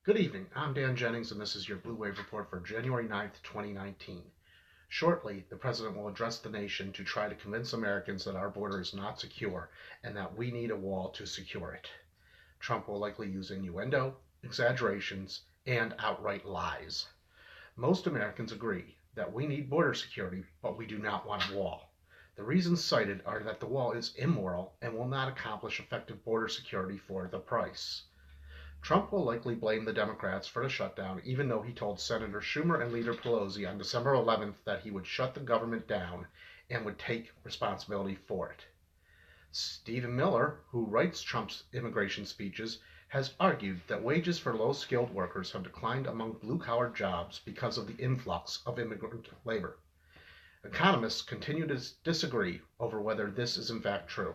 Good evening. I'm Dan Jennings, and this is your Blue Wave Report for January 9th, 2019. Shortly, the President will address the nation to try to convince Americans that our border is not secure and that we need a wall to secure it. Trump will likely use innuendo, exaggerations, and outright lies. Most Americans agree that we need border security, but we do not want a wall. The reasons cited are that the wall is immoral and will not accomplish effective border security for the price. Trump will likely blame the Democrats for the shutdown, even though he told Senator Schumer and Leader Pelosi on December 11th that he would shut the government down and would take responsibility for it. Stephen Miller, who writes Trump's immigration speeches, has argued that wages for low-skilled workers have declined among blue-collar jobs because of the influx of immigrant labor. Economists continue to disagree over whether this is in fact true.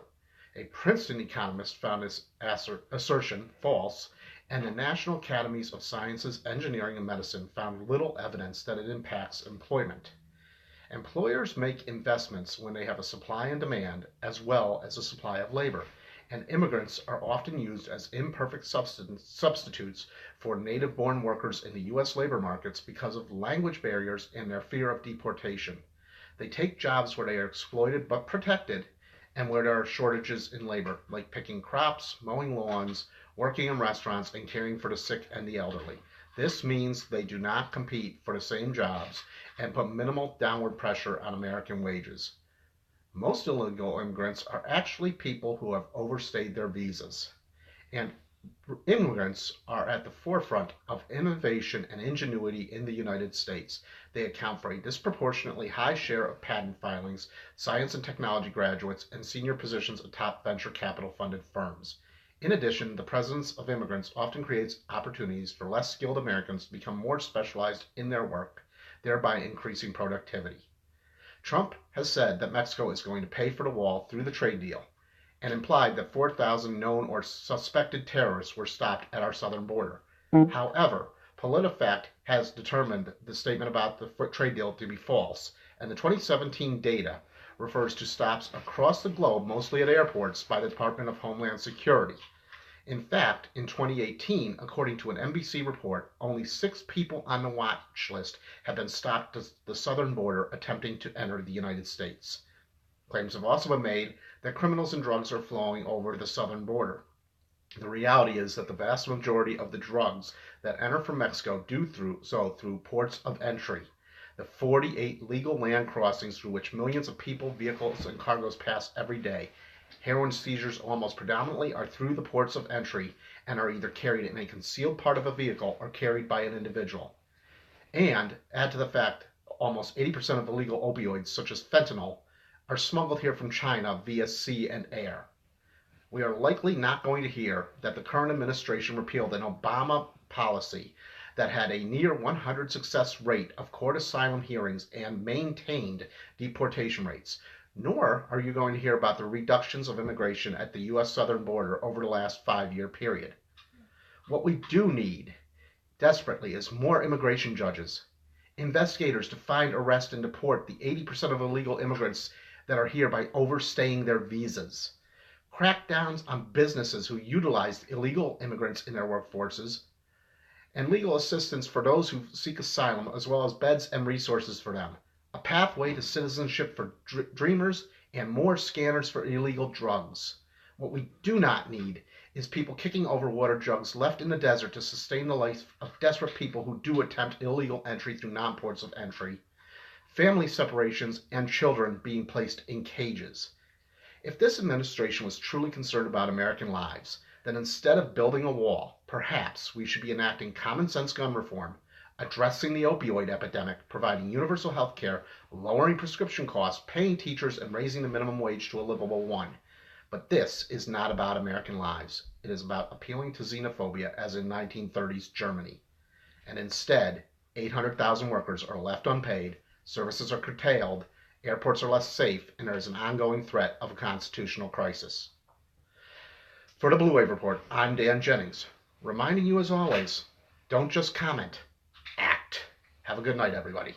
A Princeton economist found this assertion false, and the National Academies of Sciences, Engineering, and Medicine found little evidence that it impacts employment. Employers make investments when they have a supply and demand, as well as a supply of labor, and immigrants are often used as imperfect substitutes for native-born workers in the U.S. labor markets because of language barriers and their fear of deportation. They take jobs where they are exploited but protected, and where there are shortages in labor, like picking crops, mowing lawns, working in restaurants, and caring for the sick and the elderly. This means they do not compete for the same jobs and put minimal downward pressure on American wages. Most illegal immigrants are actually people who have overstayed their visas, and immigrants are at the forefront of innovation and ingenuity in the United States. They account for a disproportionately high share of patent filings, science and technology graduates, and senior positions at top venture capital funded firms. In addition, the presence of immigrants often creates opportunities for less skilled Americans to become more specialized in their work, thereby increasing productivity. Trump has said that Mexico is going to pay for the wall through the trade deal, and implied that 4,000 known or suspected terrorists were stopped at our southern border. However, PolitiFact has determined the statement about the trade deal to be false, and the 2017 data refers to stops across the globe, mostly at airports, by the Department of Homeland Security. In fact, in 2018, according to an NBC report, only 6 people on the watch list have been stopped at the southern border attempting to enter the United States. Claims have also been made that criminals and drugs are flowing over the southern border. The reality is that the vast majority of the drugs that enter from Mexico do through ports of entry, the 48 legal land crossings through which millions of people, vehicles, and cargoes pass every day. Heroin seizures almost predominantly are through the ports of entry and are either carried in a concealed part of a vehicle or carried by an individual. And add to the fact almost 80% of illegal opioids, such as fentanyl, are smuggled here from China via sea and air. We are likely not going to hear that the current administration repealed an Obama policy that had a near 100% success rate of court asylum hearings and maintained deportation rates. Nor are you going to hear about the reductions of immigration at the U.S. southern border over the last 5-year period. What we do need desperately is more immigration judges, investigators to find, arrest, and deport the 80% of illegal immigrants that are here by overstaying their visas, crackdowns on businesses who utilize illegal immigrants in their workforces, and legal assistance for those who seek asylum, as well as beds and resources for them, a pathway to citizenship for dreamers, and more scanners for illegal drugs. What we do not need is people kicking over water jugs left in the desert to sustain the life of desperate people who do attempt illegal entry through non-ports of entry, family separations, and children being placed in cages. If this administration was truly concerned about American lives, then instead of building a wall, perhaps we should be enacting common sense gun reform, addressing the opioid epidemic, providing universal health care, lowering prescription costs, paying teachers, and raising the minimum wage to a livable one. But this is not about American lives. It is about appealing to xenophobia as in 1930s Germany. And instead, 800,000 workers are left unpaid, services are curtailed, airports are less safe, and there is an ongoing threat of a constitutional crisis. For the Blue Wave Report, I'm Dan Jennings, reminding you as always, don't just comment, act. Have a good night, everybody.